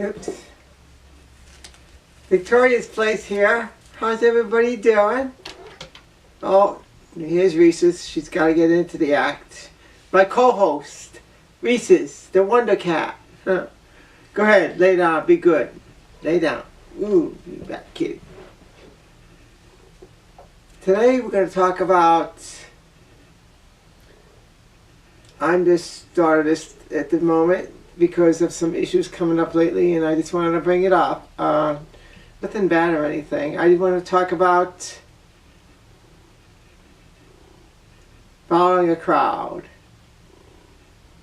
Oops. Victoria's Place here. How's everybody doing? Oh, here's Reese's. She's got to get into the act. My co-host, Reese's, the Wonder Cat. Huh. Go ahead, lay down, be good. Lay down. Ooh, you bad kitty. Today we're going to talk about, I'm just started this at the moment because of some issues coming up lately, and I just wanted to bring it up. Nothing bad or anything. I want to talk about following a crowd,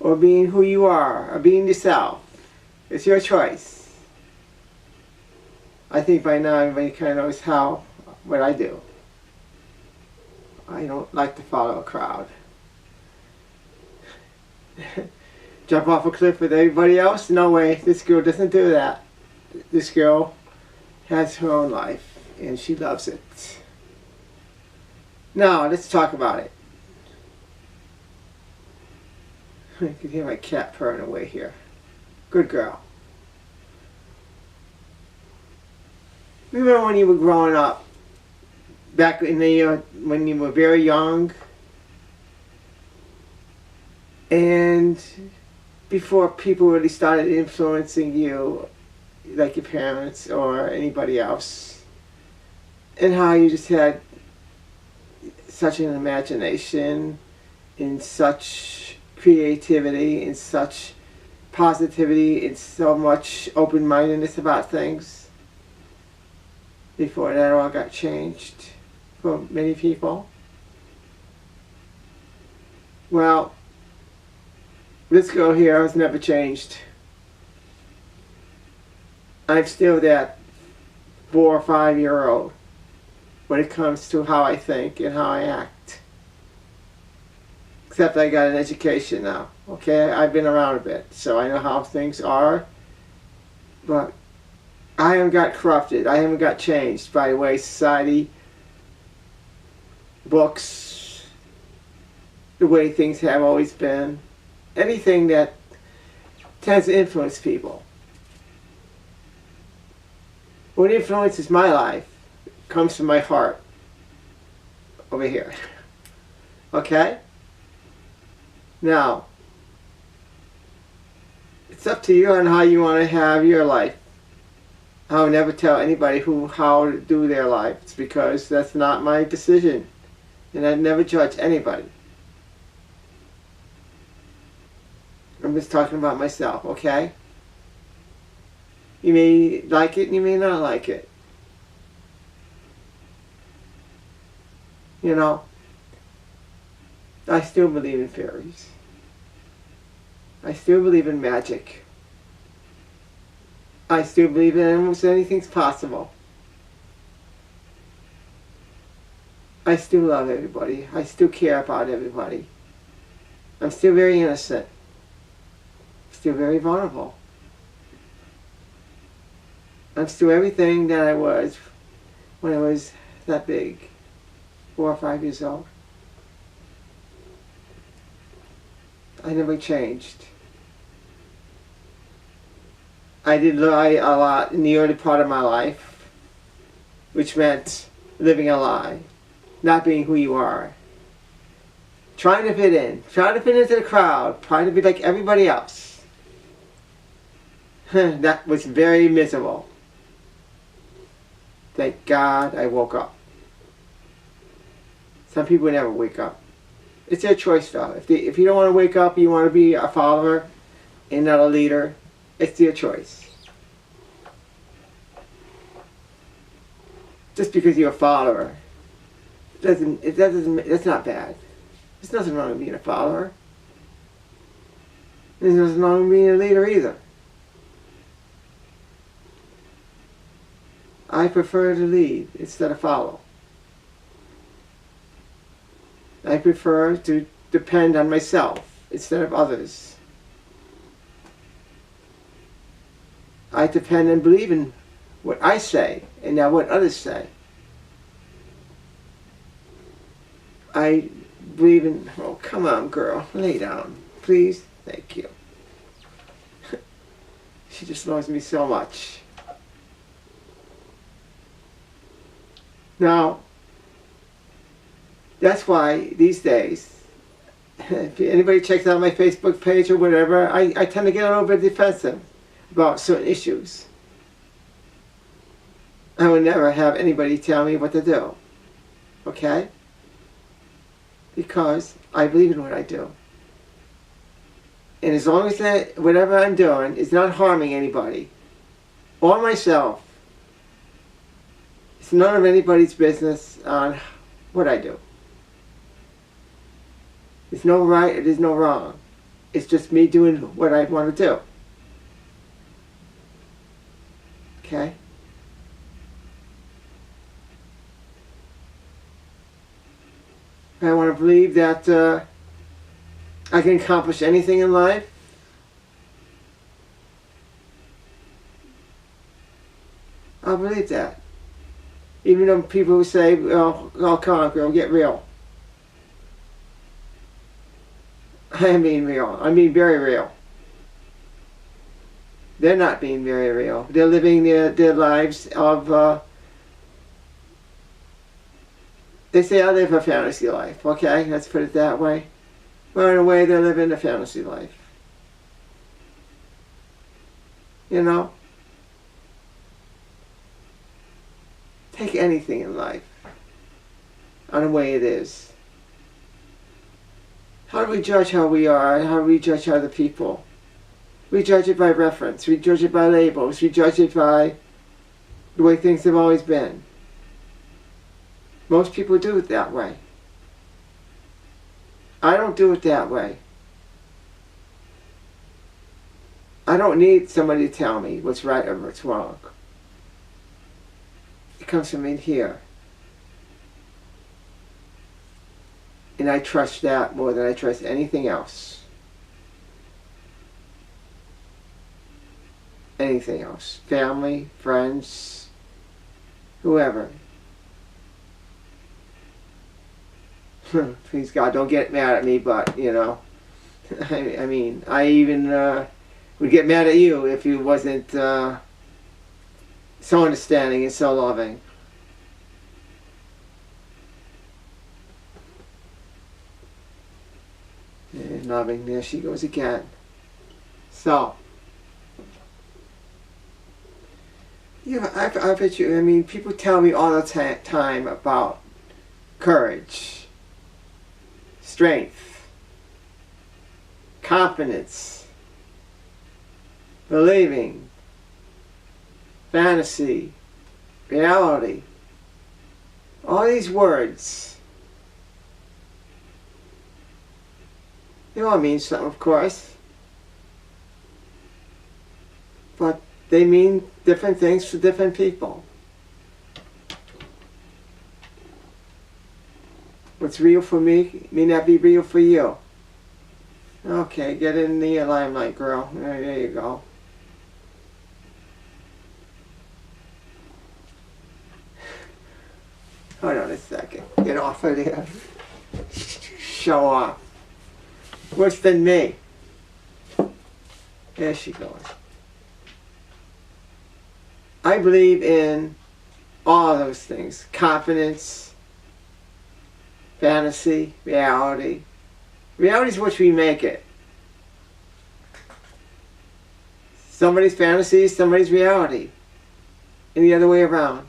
or being who you are, or being yourself. It's your choice. I think by now everybody kind of knows what I do. I don't like to follow a crowd. Jump off a cliff with everybody else? No way. This girl doesn't do that. This girl has her own life, and she loves it. Now, let's talk about it. I can hear my cat purring away here. Good girl. Remember when you were growing up, back in the when you were very young, and before people really started influencing you, like your parents or anybody else, and how you just had such an imagination, and such creativity, and such positivity, and so much open-mindedness about things, before that all got changed for many people. Well, this girl here has never changed. I'm still that 4 or 5-year-old when it comes to how I think and how I act. Except I got an education now. Okay, I've been around a bit, so I know how things are. But I haven't got corrupted. I haven't got changed by the way society, books, the way things have always been. Anything that tends to influence people. What influences my life comes from my heart. Over here. Okay? Now, it's up to you on how you want to have your life. I will never tell anybody how to do their lives, because that's not my decision. And I never judge anybody. I'm just talking about myself, okay? You may like it and you may not like it. You know, I still believe in fairies. I still believe in magic. I still believe in almost anything's possible. I still love everybody. I still care about everybody. I'm still very innocent. Still very vulnerable. I'm still everything that I was when I was that big, 4 or 5 years old. I never changed. I did lie a lot in the early part of my life, which meant living a lie, not being who you are, trying to fit in, trying to fit into the crowd, trying to be like everybody else. That was very miserable. Thank God I woke up. Some people never wake up. It's their choice though. If you don't want to wake up, you want to be a follower and not a leader, it's their choice. Just because you're a follower, that's not bad. There's nothing wrong with being a follower. There's nothing wrong with being a leader either. I prefer to lead instead of follow. I prefer to depend on myself instead of others. I depend and believe in what I say and not what others say. I believe in, oh come on girl, lay down, please, thank you. She just loves me so much. Now, that's why these days, if anybody checks out my Facebook page or whatever, I tend to get a little bit defensive about certain issues. I would never have anybody tell me what to do. Okay? Because I believe in what I do. And as long as that whatever I'm doing is not harming anybody or myself, it's none of anybody's business on what I do. There's no right, there's no wrong. It's just me doing what I want to do. Okay? I want to believe that I can accomplish anything in life. I believe that. Even though people who say, oh, come on, girl, get real. I mean real. I mean very real. They're not being very real. They're living their lives of... they say I live a fantasy life. Okay, let's put it that way. Well, in a way, they're living a fantasy life. You know? Take anything in life on the way it is. How do we judge how we are? How do we judge other people? We judge it by reference. We judge it by labels. We judge it by the way things have always been. Most people do it that way. I don't do it that way. I don't need somebody to tell me what's right or what's wrong. It comes from in here. And I trust that more than I trust anything else. Anything else. Family, friends, whoever. Please God, don't get mad at me, but, you know, I mean, I even would get mad at you if you wasn't so understanding and so loving. And loving, there she goes again. So, yeah, I bet you, I mean, people tell me all the time about courage, strength, confidence, believing, fantasy, reality. All these words. They all mean something, of course. But they mean different things for different people. What's real for me may not be real for you. Okay, get in the limelight, girl. There you go. Hold on a second. Get off of there. Show off. Worse than me. There she goes. I believe in all those things. Confidence, fantasy, reality. Reality is what we make it. Somebody's fantasy is somebody's reality. And the other way around.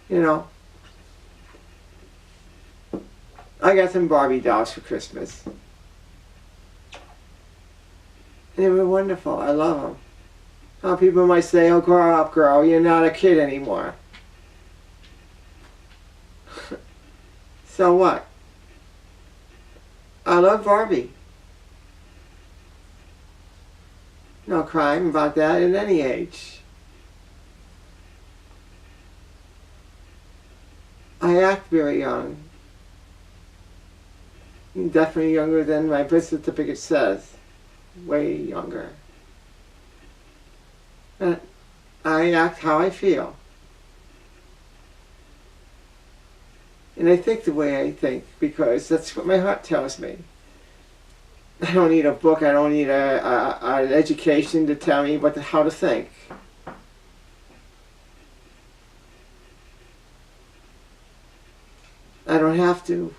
You know, I got some Barbie dolls for Christmas. And they were wonderful. I love them. Now people might say, oh, grow up, girl. You're not a kid anymore. So what? I love Barbie. No crime about that at any age. I act very young. Definitely younger than my birth certificate says. Way younger. And I act how I feel. And I think the way I think because that's what my heart tells me. I don't need a book. I don't need an education to tell me how to think. I don't have to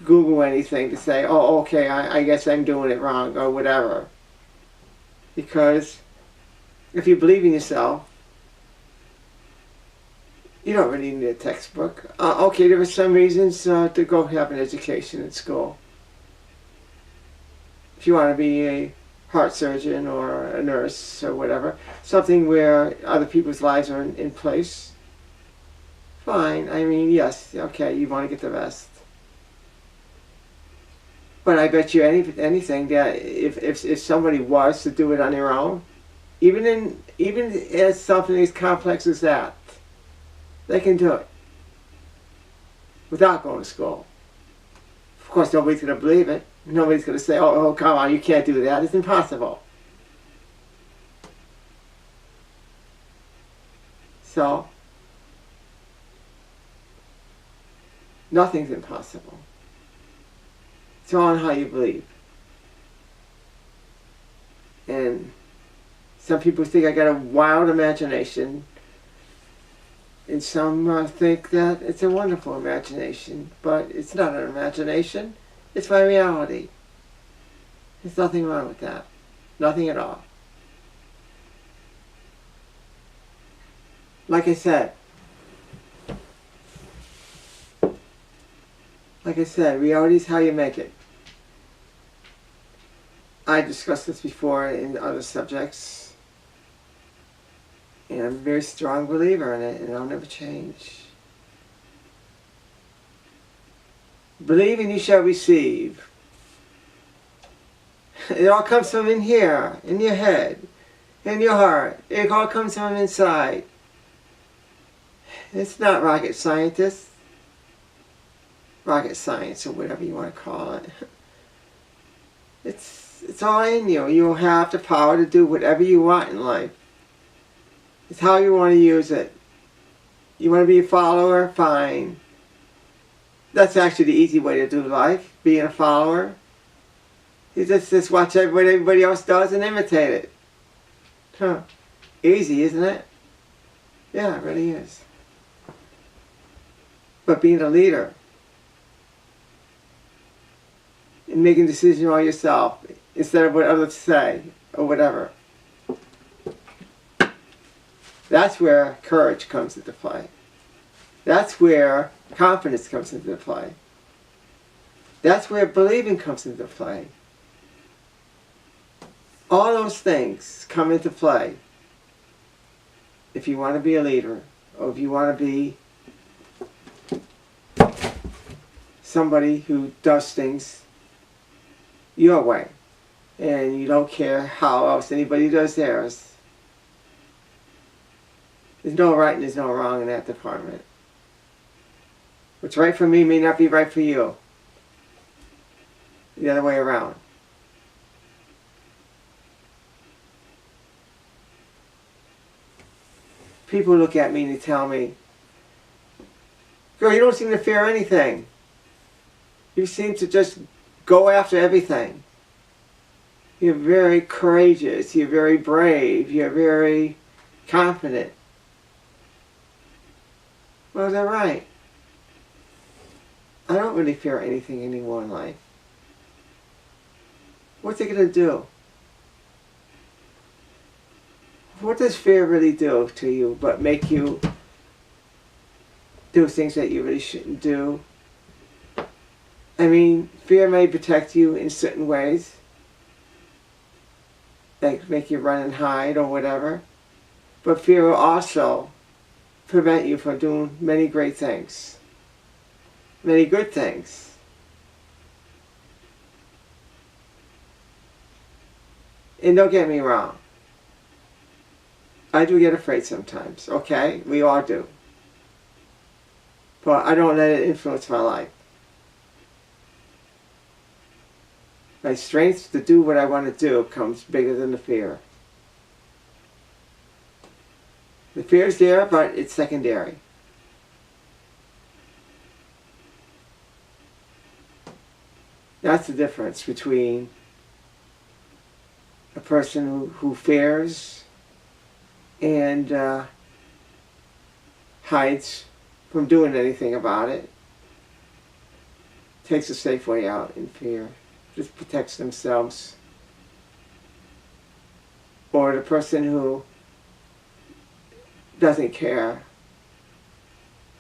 Google anything to say, oh, okay, I guess I'm doing it wrong or whatever. Because if you believe in yourself, you don't really need a textbook. Okay, there are some reasons to go have an education at school. If you want to be a heart surgeon or a nurse or whatever, something where other people's lives are in place, fine. I mean, yes, okay, you want to get the best. But I bet you anything that if somebody was to do it on their own, even as something as complex as that, they can do it without going to school. Of course, nobody's going to believe it. Nobody's going to say, oh, come on, you can't do that. It's impossible. So, nothing's impossible. It's all on how you believe. And some people think I got a wild imagination. And some think that it's a wonderful imagination. But it's not an imagination. It's my reality. There's nothing wrong with that. Nothing at all. Like I said, reality is how you make it. I discussed this before in other subjects. And I'm a very strong believer in it, and I'll never change. Believe and you shall receive. It all comes from in here, in your head, in your heart. It all comes from inside. It's not rocket science, or whatever you want to call it. It's all in you. You have the power to do whatever you want in life. It's how you want to use it. You want to be a follower? Fine. That's actually the easy way to do life, being a follower. You just watch what everybody else does and imitate it. Huh. Easy, isn't it? Yeah, it really is. But being a leader and making decisions all yourself instead of what others say or whatever. That's where courage comes into play. That's where confidence comes into play. That's where believing comes into play. All those things come into play if you want to be a leader, or if you want to be somebody who does things your way, and you don't care how else anybody does theirs. There's no right and there's no wrong in that department. What's right for me may not be right for you. The other way around. People look at me and they tell me, girl, you don't seem to fear anything. You seem to just go after everything. You're very courageous. You're very brave. You're very confident. Well, they're right. I don't really fear anything anymore in life. What's it going to do? What does fear really do to you but make you do things that you really shouldn't do? I mean, fear may protect you in certain ways, like make you run and hide or whatever, but fear will also prevent you from doing many great things, many good things. And don't get me wrong, I do get afraid sometimes, okay? We all do. But I don't let it influence my life. My strength to do what I want to do comes bigger than the fear. The fear is there, but it's secondary. That's the difference between a person who fears and hides from doing anything about it, takes a safe way out in fear, just protects themselves. Or the person who doesn't care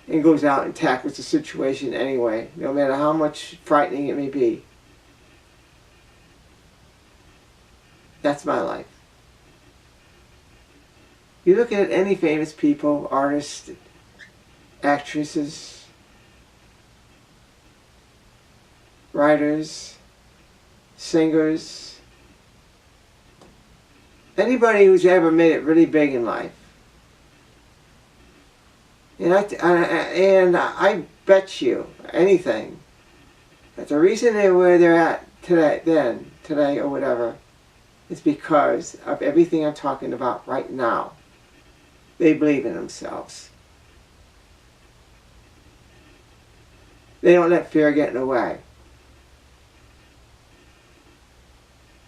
and goes out and tackles the situation anyway, no matter how much frightening it may be. That's my life. You look at any famous people, artists, actresses, writers, singers, anybody who's ever made it really big in life. And I bet you anything that the reason they're where they're at today or whatever, is because of everything I'm talking about right now. They believe in themselves. They don't let fear get in the way.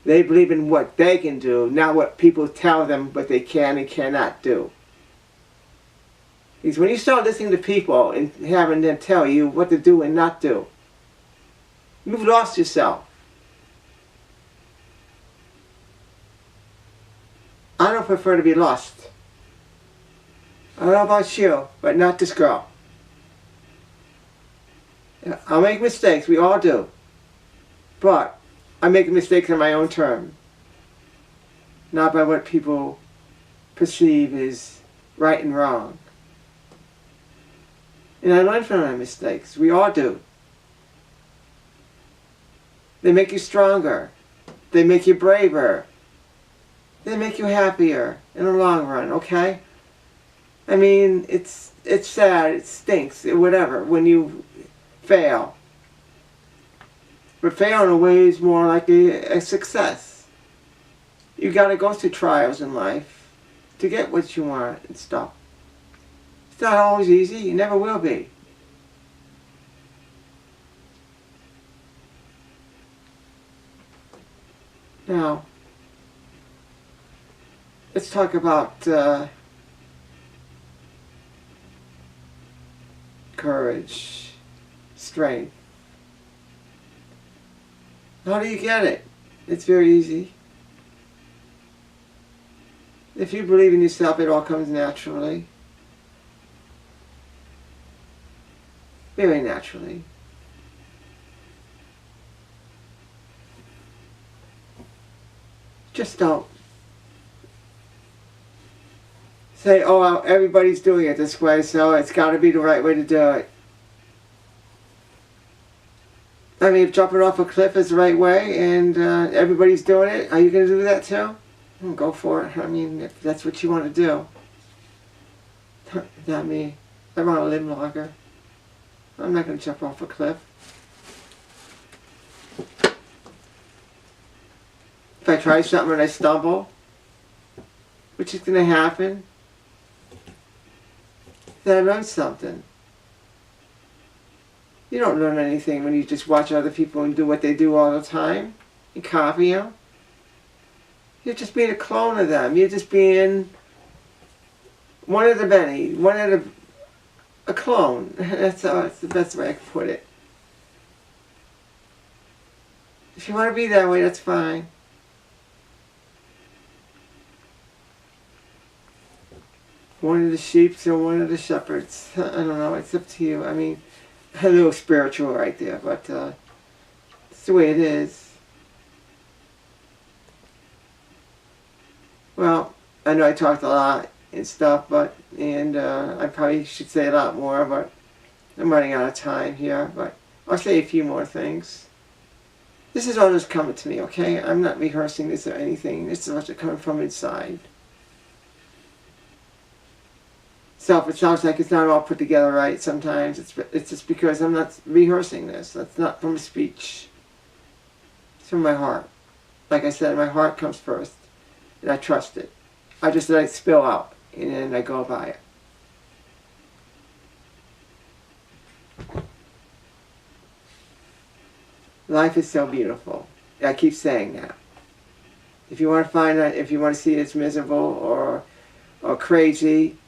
They believe in what they can do, not what people tell them what they can and cannot do. Because when you start listening to people and having them tell you what to do and not do, you've lost yourself. I don't prefer to be lost. I don't know about you, but not this girl. I'll make mistakes, we all do. But I make mistakes on my own terms, not by what people perceive as right and wrong. And I learn from my mistakes. We all do. They make you stronger. They make you braver. They make you happier in the long run, okay? I mean, it's sad, it stinks, whatever, when you fail. But fail in a way is more like a success. You got to go through trials in life to get what you want and stuff. It's not always easy, it never will be. Now, let's talk about courage, strength. How do you get it? It's very easy. If you believe in yourself, it all comes naturally. Very naturally. Just don't say, oh, everybody's doing it this way, so it's got to be the right way to do it. I mean, if jumping off a cliff is the right way and everybody's doing it, are you going to do that too? Go for it. I mean, if that's what you want to do. Not me. I want to live longer. I'm not going to jump off a cliff. If I try something and I stumble, which is going to happen, then I learned something. You don't learn anything when you just watch other people and do what they do all the time and copy them. You're just being a clone of them. You're just being one of the many, a clone. That's the best way I can put it. If you want to be that way, that's fine. One of the sheep or one of the shepherds. I don't know. It's up to you. I mean, a little spiritual right there, but it's the way it is. Well, I know I talked a lot and stuff, and I probably should say a lot more, but I'm running out of time here, but I'll say a few more things. This is all just coming to me, okay? I'm not rehearsing this or anything. This is what's coming from inside. So if it sounds like it's not all put together right sometimes, it's just because I'm not rehearsing this. That's not from a speech. It's from my heart. Like I said, my heart comes first, and I trust it. I just let it spill out, and then I go by it. Life is so beautiful. I keep saying that. If you want to find that, if you want to see it's miserable or crazy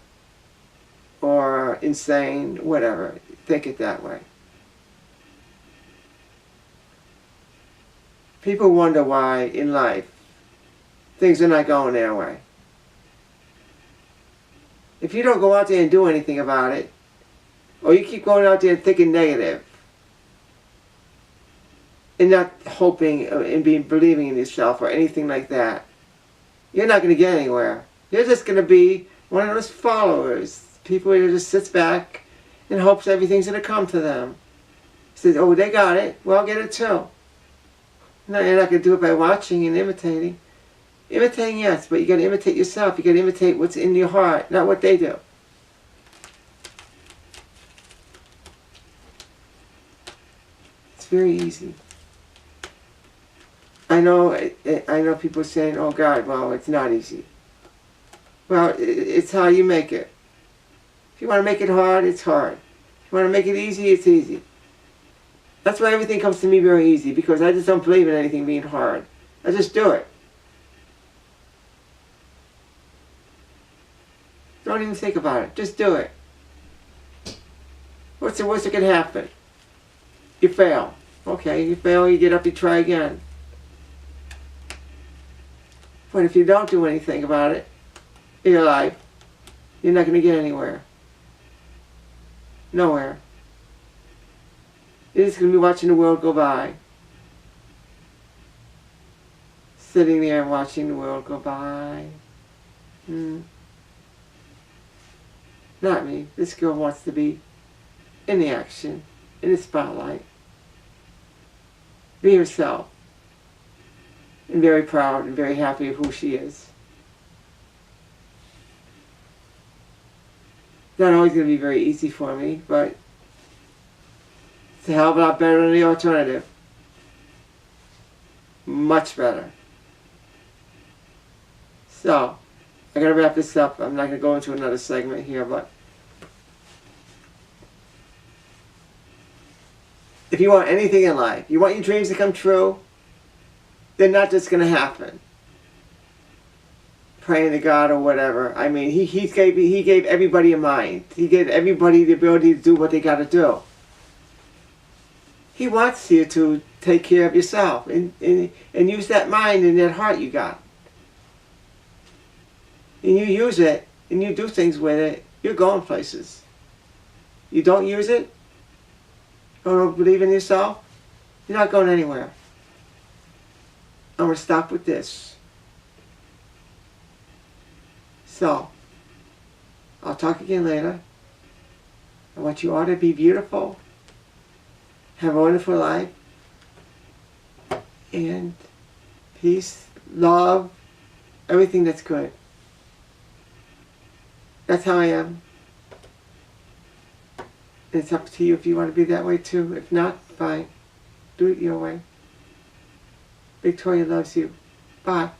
or insane, whatever, think it that way. People wonder why in life things are not going their way. If you don't go out there and do anything about it, or you keep going out there and thinking negative, and not hoping and believing in yourself or anything like that, you're not going to get anywhere. You're just going to be one of those followers, people who just sits back and hopes everything's going to come to them. Says, oh, they got it, well, I'll get it too. No, you're not going to do it by watching and imitating. Imitating, yes, but you got to imitate yourself. You got to imitate what's in your heart, not what they do. It's very easy. I know people saying, oh God, well, it's not easy. Well, it's how you make it. If you want to make it hard, it's hard. If you want to make it easy, it's easy. That's why everything comes to me very easy, because I just don't believe in anything being hard. I just do it. Don't even think about it. Just do it. What's the worst that can happen? You fail. Okay, you fail, you get up, you try again. But if you don't do anything about it in your life, you're not going to get anywhere. Nowhere. You're just going to be watching the world go by. Sitting there and watching the world go by. Not me. This girl wants to be in the action, in the spotlight. Be herself. And very proud and very happy of who she is. Not always going to be very easy for me, but it's a hell of a lot better than the alternative. Much better. So, I gotta wrap this up. I'm not gonna go into another segment here, but if you want anything in life, you want your dreams to come true, they're not just gonna happen. Praying to God or whatever. I mean, he gave everybody a mind. He gave everybody the ability to do what they gotta do. He wants you to take care of yourself and use that mind and that heart you got. And you use it, and you do things with it, you're going places. You don't use it, or don't believe in yourself, you're not going anywhere. I'm going to stop with this. So, I'll talk again later. I want you all to be beautiful, have a wonderful life, and peace, love, everything that's good. That's how I am. And it's up to you if you want to be that way too. If not, fine. Do it your way. Victoria loves you. Bye.